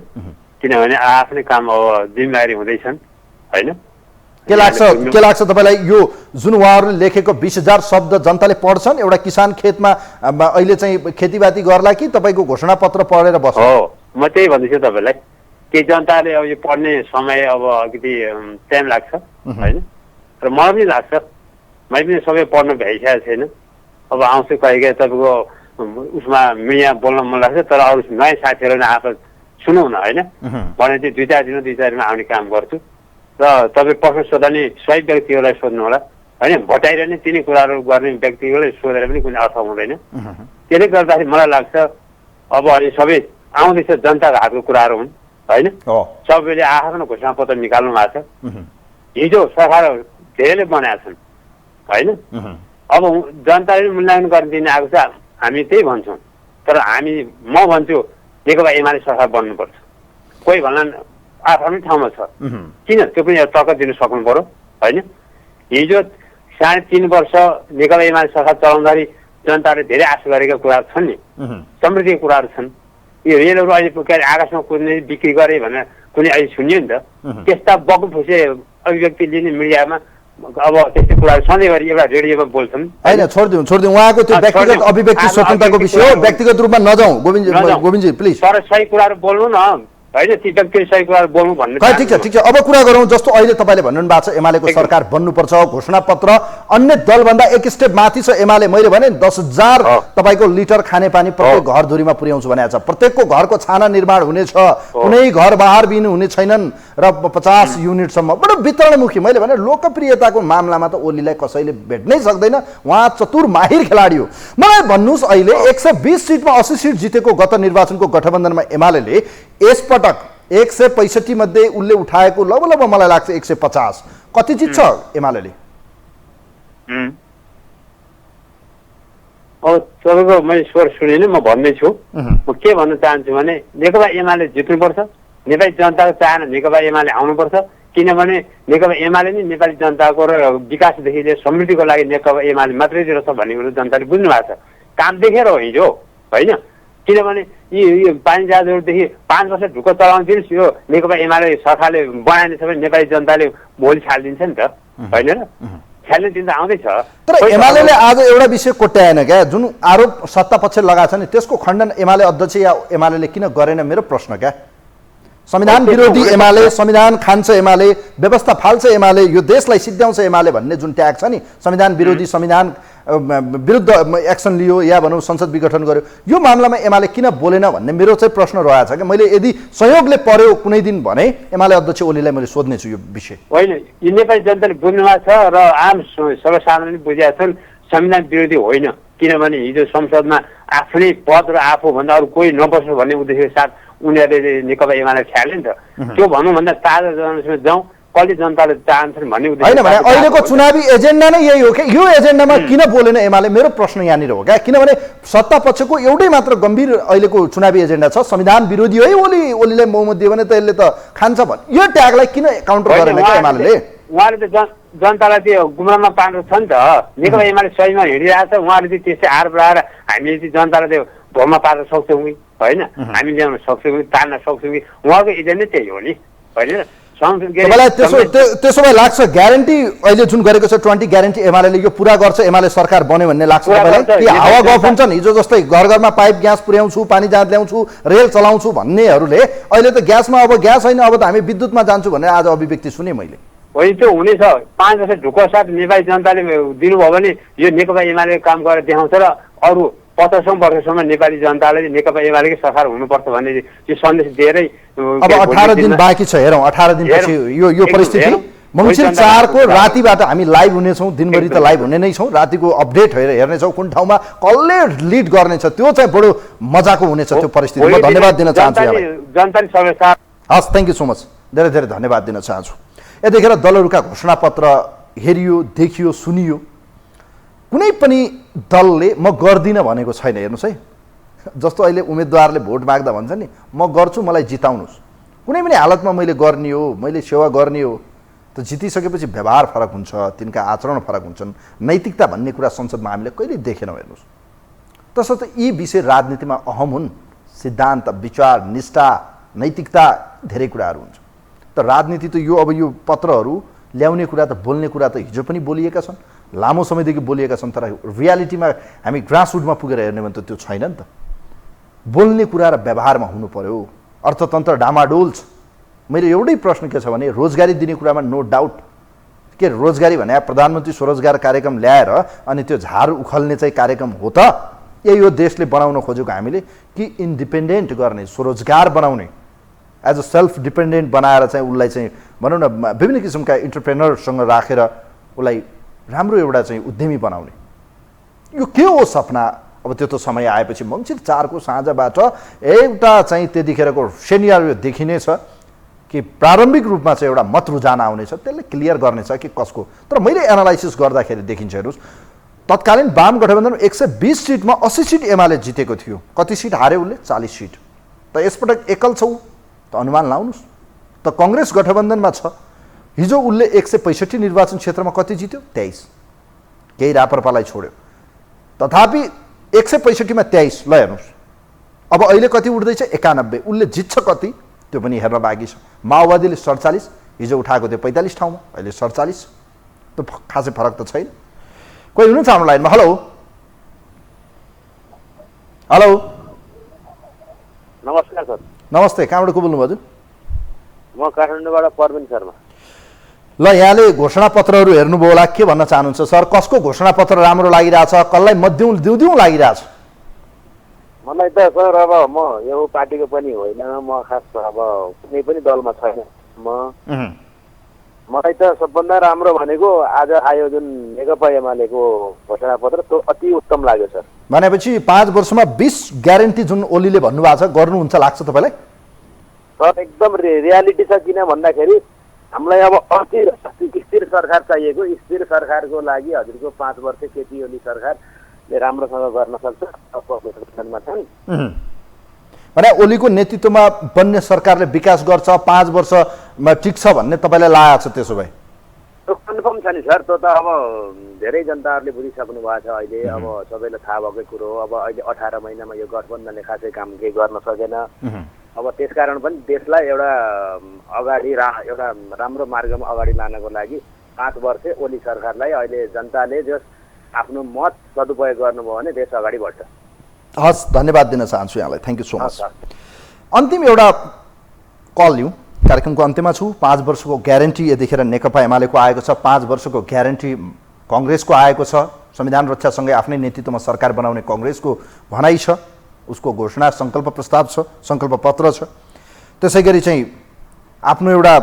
किनभने आफ्नै काम अब जिम्मेवारी हुँदैछन् होइन। के लाग्छ तपाईँलाई यो जुन उहाँहरूले लेखेको 20,000 शब्द जनताले पढ्छन्? एउटा किसान खेतमा अहिले चाहिँ खेतीपाती गर्ला कि तपाईँको घोषणा पत्र पढेर बस्छ? हो, म त्यही भन्दैछु तपाईँलाई कि जनताले अब यो पढ्ने समय अब अलिकति टाइम लाग्छ होइन, र मलाई पनि लाग्छ, मैले पनि सबै पढ्नु भ्याइसकेको छैन। अब आउँछु कहिलेकाहीँ तपाईँको उसमा मिडिया बोल्न मन लाग्छ, तर अरू नयाँ साथीहरूले आफू सुनौ न होइन भने चाहिँ 2-4 दिनमा आउने काम गर्छु। र तपाईँ प्रश्न सोध्दा नि सही व्यक्तिहरूलाई सोध्नु होला होइन, भटाइरहने नि तिनी कुराहरू गर्ने व्यक्तिहरूलाई सोधेर पनि कुनै अर्थ हुँदैन। त्यसले गर्दाखेरि मलाई लाग्छ अब अहिले सबै आउँदैछ जनताको हातको कुराहरू हुन् होइन। सबैले आफ्नो घोषणा पत्र निकाल्नु भएको छ, हिजो सरकार धेरैले बनाएका छन् होइन। अब जनताले मूल्याङ्कन गर्न दिने आएको छ, हामी त्यही भन्छौँ। तर म भन्छु नेकपा एमाले सरकार बन्नुपर्छ। कोही भन्लान् आफ्नै ठाउँमा छ, किन त्यो पनि तर्क दिनु सक्नु पर्यो होइन। हिजो 3.5 वर्ष नेकपा एमाले सरकार चलाउँदाखेरि जनताले धेरै आशा गरेका कुराहरू छन् नि, समृद्धिका कुराहरू छन्। यो रेलहरू अहिले आकाशमा कुद्ने बिक्री गरे भनेर कुनै अहिले सुन्यो नि त, त्यस्ता बगुफुसे अभिव्यक्ति लिने मिडियामा अब त्यस्तै कुराहरू सधैँभरि एउटा रेडियोमा बोल्छन् होइन। छोडिदिउँ उहाँको त्यो व्यक्तिगत अभिव्यक्ति स्वतन्त्रताको विषय हो, व्यक्तिगत रूपमा नजाउँ गोविन्दजी प्लिज। तर सही कुराहरू बोल्नु न होइन, ती व्यक्तिले सही कुराहरू बोल्नु भन्ने। ठिक छ अब कुरा गरौँ। जस्तो अहिले तपाईँले भन्नु भएको छ एमालेको सरकार बन्नुपर्छ, घोषणा पत्र अन्य दलभन्दा एक स्टेप माथि छ एमाले। मैले भने 10,000 तपाईँको लिटर खानेपानी प्रत्येक घरधुरीमा पुर्याउँछु भनेको छ, प्रत्येकको घरको छाना निर्माण हुनेछ, कुनै घर बाहिर बिनु हुने छैनन् र 50 युनिटसम्म बडो वितरणमुखी। मैले भने लोकप्रियताको मामलामा त ओलीलाई कसैले भेट्नै सक्दैन, उहाँ चतुर माहिर खेलाडी हो। मलाई भन्नुहोस् अहिले 120 सिटमा 80 सिट जितेको गत निर्वाचनको गठबन्धनमा एमाले यसपटक 165 मध्ये उसले उठाएको लगभग मलाई लाग्छ 150 कति जित्छ एमाले? अब तपाईँको मैले स्वर सुनेन, म भन्दैछु। म के भन्न चाहन्छु भने नेकपा एमाले जित्नुपर्छ, नेपाली जनताको चाहना नेकपा एमाले आउनुपर्छ, किनभने नेकपा एमाले नै नेपाली जनताको र विकासदेखि लिएर समृद्धिको लागि नेकपा एमाले मात्रै रहेछ भन्ने कुरो जनताले बुझ्नु भएको छ। काम देखेर हो हिजो होइन, किनभने यो पानी जहाजहरूदेखि 5 वर्ष ढुक्क चलाउनु दिनुहोस्, यो नेकपा एमाले सरकारले बनाइने छ भने नेपाली जनताले भोलि छालिदिन्छ नि त होइन र, छाल्ने दिन त आउँदैछ। तर एमाले आज एउटा विषय कोट्याएन क्या, जुन आरोप सत्ता पक्ष लगाएको छ नि त्यसको खण्डन एमाले अध्यक्ष या एमाले किन गरेन मेरो प्रश्न क्या। संविधान विरोधी एमाले, संविधान खान्छ एमाले, व्यवस्था फाल्छ एमाले, यो देशलाई सिद्ध्याउँछ एमाले भन्ने जुन ट्याग छ नि, संविधान विरोधी संविधान विरुद्ध एक्सन लियो या भनौँ संसद विघटन गर्यो, यो मामलामा एमाले किन बोलेन भन्ने मेरो चाहिँ प्रश्न रहेछ क्या। मैले यदि संयोगले पर्यो कुनै दिन भने एमाले अध्यक्ष ओलीलाई मैले सोध्नेछु यो विषय। होइन, यो नेपाली जनताले बुझ्नु भएको छ र आम सर्वसाधारणले बुझेका छन् संविधान विरोधी होइन, किनभने हिजो संसदमा आफ्नै पद र आफूभन्दा अरू कोही नबस्नु भन्ने उद्देश्यको साथ उनीहरूले नेकपा एमाले छ्याले नि त। त्यो भन्नुभन्दा ताजा जनतासँग जाउँ, कसले जनताले चाहन्छन् भन्ने उद्देश्य होइन भने अहिलेको चुनावी एजेन्डा नै यही हो क्या। यो एजेन्डामा किन बोलेन एमाले मेरो प्रश्न यहाँनिर हो क्या, किनभने सत्ता पक्षको एउटै मात्र गम्भीर अहिलेको चुनावी एजेन्डा छ संविधान विरोधी है, ओलीलाई बहुमत दियो भने त यसले त खान्छ भन्ने यो ट्यागलाई किन काउन्टर गरेन क्या एमाले? उहाँले त जनतालाई त्यो गुमराहमा पार्नु छ नि त, नेकपा एमाले सहीमा हिँडिरहेको छ, उहाँले चाहिँ त्यस्तै आर बढाएर हामीले चाहिँ जनतालाई त्यो भोगमा पार्न सक्छौँ कि होइन, हामी ल्याउन सक्छौँ कि तान्न सक्छौँ कि, उहाँको एजेन्डै त्यही हो नि होइन। तपाईँलाई त्यसो भए लाग्छ ग्यारेन्टी अहिले जुन गरेको छ 20 ग्यारेन्टी एमाले यो पुरा गर्छ, एमाले सरकार बन्यो भन्ने लाग्छ तपाईँलाई? कि हावा गफ हुन्छन् हिजो जस्तै घर घरमा पाइप ग्यास पुर्याउँछु, पानी जहाज ल्याउँछु, रेल चलाउँछु भन्नेहरूले अहिले त ग्यासमा अब ग्यास होइन अब त हामी विद्युतमा जान्छु भन्ने आज अभिव्यक्ति सुने मैले। होइन, त्यो हुनेछ। 5 वर्ष ढुक्क साथ नेपाली जनताले दिनुभयो भने यो नेकपा एमाले काम गरेर देखाउँछ र अरू 50औं वर्षसम्म नेपाली जनताले नेकपा एमालेकै सरकार हुनुपर्छ भन्ने यो सन्देश दिएरै अब 18 दिन बाँकी छ। हेरौँ 18 दिनपछि यो परिस्थिति मङ्सिर 4 को रातिबाट हामी लाइभ हुनेछौँ, दिनभरि त लाइभ हुने नै छौँ, रातिको अपडेट हेर्नेछौँ कुन ठाउँमा कसले लिड गर्नेछ, त्यो चाहिँ बडो मजाको हुनेछ त्यो परिस्थिति। म धन्यवाद दिन चाहन्छु जनताले सबै साथ। हस्, थ्याङ्क यू सो मच, धेरै धेरै धन्यवाद दिन चाहन्छु। यतिखेर दलहरूका घोषणापत्र हेरियो, देखियो, सुनियो, कुनै पनि दलले म गर्दिनँ भनेको छैन। हेर्नुहोस् है, जस्तो अहिले उम्मेदवारले भोट माग्दा भन्छ नि म गर्छु मलाई जिताउनुहोस्, कुनै पनि हालतमा मैले गर्ने हो, मैले सेवा गर्ने हो। त जितिसकेपछि व्यवहार फरक हुन्छ, तिनका आचरण फरक हुन्छन्। नैतिकता भन्ने कुरा संसदमा हामीले कहिले देखेनौँ। हेर्नुहोस्, तसर्थ यी विषय राजनीतिमा अहम हुन्। सिद्धान्त, विचार, निष्ठा, नैतिकता धेरै कुराहरू हुन्छ। त राजनीति त यो अब यो पत्रहरू ल्याउने कुरा त बोल्ने कुरा त हिजो पनि बोलिएका छन्, लामो समयदेखि बोलिएका छन्, तर रियालिटीमा हामी ग्रासरुटमा पुगेर हेर्ने भने त त्यो छैन नि त। बोल्ने कुरा र व्यवहारमा हुनु पर्यो। अर्थतन्त्र डामाडोल छ। मेरो एउटै प्रश्न के छ भने रोजगारी दिने कुरामा नो डाउट के रोजगारी भने प्रधानमन्त्री स्वरोजगार कार्यक्रम ल्याएर अनि त्यो झार उखल्ने चाहिँ कार्यक्रम हो त? यो देशले बनाउन खोजेको हामीले कि इन्डिपेन्डेन्ट गर्ने, स्वरोजगार बनाउने, एज अ सेल्फ डिपेन्डेन्ट बनाएर चाहिँ उसलाई चाहिँ भनौँ न विभिन्न किसिमका इन्टरप्रेनरसँग राखेर उसलाई राम्रो एउटा चाहिँ उद्यमी बनाउने। यो के हो सपना? अब त्यो त समय आएपछि मङ्सिर 4 को साँझबाट एउटा चाहिँ त्यतिखेरको सेनियर देखिने छ कि प्रारम्भिक रूपमा चाहिँ एउटा मत रुझान आउनेछ, त्यसले क्लियर गर्नेछ कि कसको। तर मैले एनालाइसिस गर्दाखेरि देखिन्छ, हेर्नुहोस्, तत्कालीन वाम गठबन्धन 120 सिटमा 80 सिट एमाले जितेको थियो। कति सिट हार्यो उसले? 40 सिट। त यसपटक एकल छौ त अनुमान लाउनुहोस्। त कङ्ग्रेस गठबन्धनमा छ, हिजो उसले 165 निर्वाचन क्षेत्रमा कति जित्यो? 23। केही राप्रपालाई छोड्यो। तथापि 165 मा 23। ल हेर्नुहोस्, अब अहिले कति उठ्दैछ? 91। उसले जित्छ कति त्यो पनि हेर्न बाँकी छ। माओवादीले 47, हिजो उठाएको थियो 45 ठाउँमा, अहिले 47। त खासै फरक त छैन। कोही हुनुहुन्छ हाम्रो लाइनमा? हेलो हेलो, नमस्कार सर। नमस्ते, कहाँबाट को बोल्नुभयो हजुर? म काठमाडौँबाट परवीन शर्मा। ल, यहाँले घोषणापत्रहरू हेर्नुभयो होला, के भन्न चाहनुहुन्छ सर? कसको घोषणापत्र राम्रो लागिरहेछ, कसलाई मत दिउँ लागिरहेछ? मलाई त सर अब म यो पार्टीको पनि होइन, म खास अब कुनै पनि दलमा छैन। मलाई त सबभन्दा राम्रो भनेको आज आयो जुन नेकपा एमालेको घोषणापत्र, त्यो अति उत्तम लाग्यो सर। भनेपछि 5 वर्षमा 20 ग्यारेन्टी जुन ओलीले भन्नुभएको छ गर्नुहुन्छ लाग्छ तपाईँलाई? सर एकदम रियालिटी छ। किन भन्दाखेरि हामीलाई अब स्थिर सरकार चाहिएको। स्थिर सरकारको लागि हजुरको 5 वर्ष केपी ओली सरकारले राम्रोसँग गर्न सक्छ। भने ओलीको नेतृत्वमा बन्ने सरकारले विकास गर्छ, 5 वर्षमा टिक्छ भन्ने तपाईँलाई लागेको छ? त्यसो भए त्यो कन्फर्म छ नि सर। त्यो त अब धेरै जनताहरूले बुझिसक्नु भएको छ अहिले। अब सबैलाई थाहा भएकै कुरो हो। अब अहिले 18 महिनामा यो गठबन्धनले खासै काम केही गर्न सकेन। अब त्यसकारण पनि देशलाई एउटा अगाडि एउटा राम्रो मार्गमा अगाडि लानको लागि 5 वर्ष ओली सरकारलाई अहिले जनताले जस आफ्नो मत सदुपयोग गर्नुभयो भने देश अगाडि बढ्छ। हस्, धन्यवाद दिन चाहन्छु यहाँलाई। Thank you so much. अन्तिम एउटा कल लिउँ, कार्यक्रमको अन्त्यमा छु। 5 वर्षको ग्यारेन्टी यतिखेर नेकपा एमालेको आएको छ, 5 वर्षको ग्यारेन्टी कङ्ग्रेसको आएको छ। संविधान रक्षासँगै आफ्नै नेतृत्वमा सरकार बनाउने कङ्ग्रेसको भनाइ छ, उसको घोषणा सङ्कल्प प्रस्ताव छ, सङ्कल्प पत्र छ। त्यसै गरी चाहिँ आफ्नो एउटा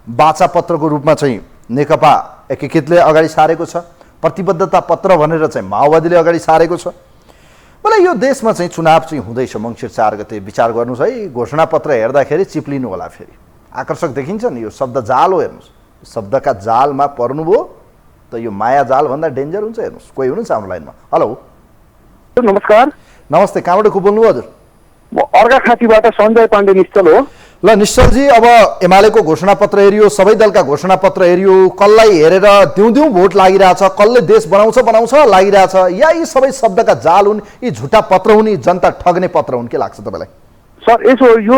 वाचा पत्रको रूपमा चाहिँ नेकपा एकीकृतले अगाडि सारेको छ, प्रतिबद्धता पत्र भनेर चाहिँ माओवादीले अगाडि सारेको छ। मलाई यो देशमा चाहिँ चुनाव चाहिँ हुँदैछ मङ्सिर 4 गते, विचार गर्नुहोस् है। घोषणापत्र हेर्दाखेरि चिप्लिनु होला, फेरि आकर्षक देखिन्छ नि। यो शब्द जाल हो, हेर्नुहोस्, शब्दका जालमा पर्नुभयो त यो माया जालभन्दा डेन्जर हुन्छ। हेर्नुहोस्, कोही हुनुहुन्छ हाम्रो लाइनमा? हेलो नमस्कार। नमस्ते, कहाँबाट को बोल्नुभयो हजुर? म अर्घाखाँचीबाट सञ्जय पाण्डे निश्चल हो। ल निश्चलजी, अब एमालेको घोषणापत्र हेरियो, सबै दलका घोषणापत्र हेरियो, कसलाई हेरेर दिउँ भोट लागिरहेछ, कसले देश बनाउँछ लागिरहेछ, या यी सबै शब्दका जाल हुन्, यी झुटा पत्र हुन्, यी जनता ठग्ने पत्र हुन्? के लाग्छ तपाईँलाई? सर यसो यो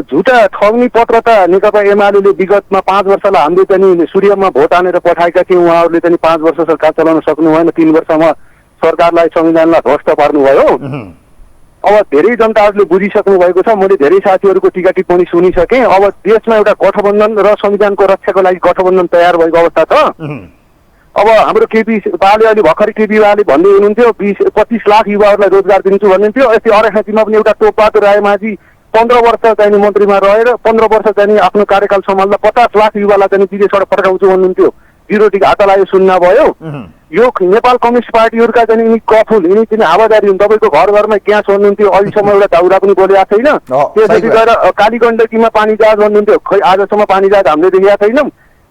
झुटा ठग्ने पत्र त नेकपा एमाले विगतमा 5 वर्षलाई हामीले चाहिँ सूर्यमा भोट हानेर पठाएका थियौँ। उहाँहरूले चाहिँ 5 वर्ष सरकार चलाउन सक्नु भएन, 3 वर्षमा सरकारलाई संविधानलाई ध्वस्त पार्नुभयो। अब धेरै जनताहरूले बुझिसक्नु भएको छ। मैले धेरै साथीहरूको टिका टिप्पणी सुनिसकेँ। अब देशमा एउटा गठबन्धन र संविधानको रक्षाको लागि गठबन्धन तयार भएको अवस्था छ। अब हाम्रो केपी बाले अहिले भर्खरै केपी बाले भन्दै हुनुहुन्थ्यो 20-25 लाख युवाहरूलाई रोजगार दिन्छु भन्नुहुन्थ्यो। यस्तै अर्घाखाँचीमा पनि एउटा टोपबहादुर रायमाझी 15 वर्ष चाहिँ मन्त्रीमा रहेर 15 वर्ष चाहिँ आफ्नो कार्यकाल सम्हाल्दा 50 लाख युवालाई चाहिँ विदेशबाट पठाउँछु भन्नुहुन्थ्यो। बिरोटी घाटा लाग्यो, सुन्न भयो। यो नेपाल कम्युनिस्ट पार्टीहरूका चाहिँ यिनी कफुल, यिनी चाहिँ हावादारी हुन्। तपाईँको घर घरमा ग्यास भन्नुहुन्थ्यो, अहिलेसम्म एउटा दाउरा पनि बोलेको छैन। त्यसपछि गएर कालीगण्डकीमा पानी जहाज भन्नुहुन्थ्यो, खै आजसम्म पानी जहाज हामीले देखेका छैनौँ।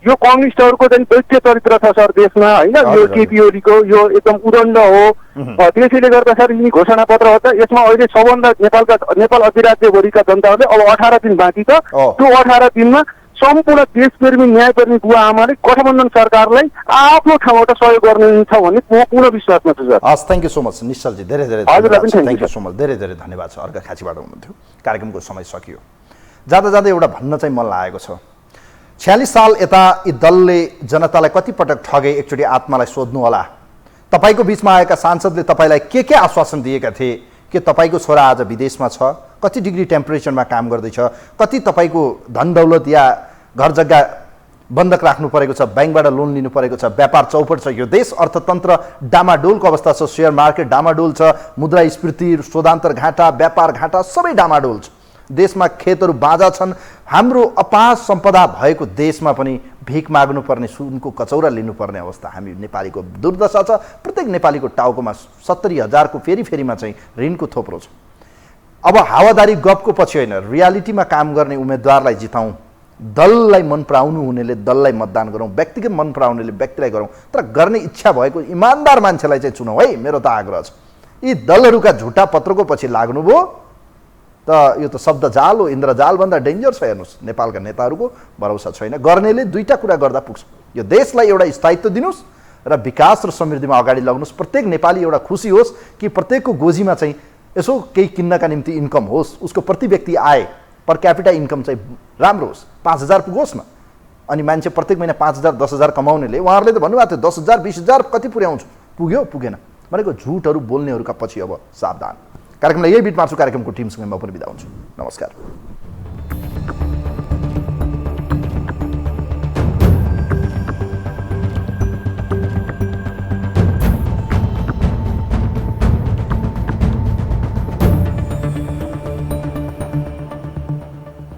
यो कम्युनिस्टहरूको चाहिँ दैत्य चरित्र छ सर देशमा होइन। यो केपी ओलीको यो एकदम उदण्ड हो। त्यसैले गर्दा सर यिनी घोषणापत्र हो त यसमा अहिले सबभन्दा नेपाल अधिराज्यभरिका जनताहरूले अब 18 दिन बाँकी छ। त्यो 18 दिनमा सम्पूर्ण देशप्रेमी न्यायप्रेमी बुवा आमाले गठबन्धन सरकारलाई आफ्नो ठाउँबाट सहयोग गर्नुहुन्छ भन्ने म पूर्ण विश्वासमा छु सर। हस्, thank you so much Nishchal ji, धेरै धेरै थ्याङ्क यू सो मच, धेरै धेरै धन्यवाद छ। अर्का खाँचीबाट हुनुहुन्थ्यो। कार्यक्रमको समय सकियो। जाँदा जाँदै एउटा भन्न चाहिँ मन लागेको छ, 46 साल यता यी दलले जनतालाई कतिपटक ठगे एकचोटि आत्मालाई सोध्नु होला। तपाईँको बिचमा आएका सांसदले तपाईँलाई के आश्वासन दिएका थिए? के तपाईँको छोरा आज विदेशमा छ? कति डिग्री टेम्परेचरमा काम गर्दैछ? कति तपाईँको धन दौलत या घर जग्गा बन्धक राख्नु परेको छ, ब्याङ्कबाट लोन लिनु परेको छ, व्यापार चौपट छ, यो देश अर्थतन्त्र डामाडोलको अवस्था छ, सेयर मार्केट डामाडोल छ, मुद्रास्फीति, शोधान्तर घाटा, व्यापार घाटा सबै डामाडोल छ, देशमा खेतहरू बाँझा छन्। हाम्रो अपार सम्पदा भएको देशमा पनि भिख माग्नुपर्ने, सुनको कचौरा लिनुपर्ने अवस्था हामी नेपालीको दुर्दशा छ। प्रत्येक नेपालीको टाउकोमा 70,000 को फेरिमा चाहिँ ऋणको थोप्रो छ। अब हावादारी गफको पछि होइन, रियालिटीमा काम गर्ने उम्मेदवारलाई जिताउँ, दललाई मन पराउनु हुनेले दललाई मतदान गरौँ, व्यक्तिगत मन पराउनेले व्यक्तिलाई गरौँ, तर गर्ने इच्छा भएको इमान्दार मान्छेलाई चाहिँ चुनौँ है, मेरो त आग्रह छ। यी दलहरूका झुटा पत्रको पछि लाग्नुभयो त यो त शब्द जाल हो, इन्द्रजाल भन्दा डेन्जर छ। हेर्नुहोस्, नेपालका नेताहरूको भरोसा छैन। गर्नेले दुईटा कुरा गर्दा पुग्छ। यो देशलाई एउटा स्थायित्व दिनुहोस् र विकास र समृद्धिमा अगाडि लगाउनुहोस्। प्रत्येक नेपाली एउटा खुसी होस् कि प्रत्येकको गोजीमा चाहिँ यसो केही किन्नका निम्ति इन्कम होस्, उसको प्रति व्यक्ति आय पर क्यापिटा इन्कम चाहिँ राम्रो होस्, 5,000 पुगोस् न। अनि मान्छे प्रत्येक महिना 5,000 10,000 कमाउनेले उहाँहरूले त भन्नुभएको थियो 10,000 20,000 कति पुर्याउँछु, पुग्यो पुगेन भनेको झुटहरू बोल्नेहरूका पछि अब सावधान। कार्यक्रमलाई यही बिट मार्छु। कार्यक्रमको टिमसँग म पनि बिदा हुन्छु। नमस्कार।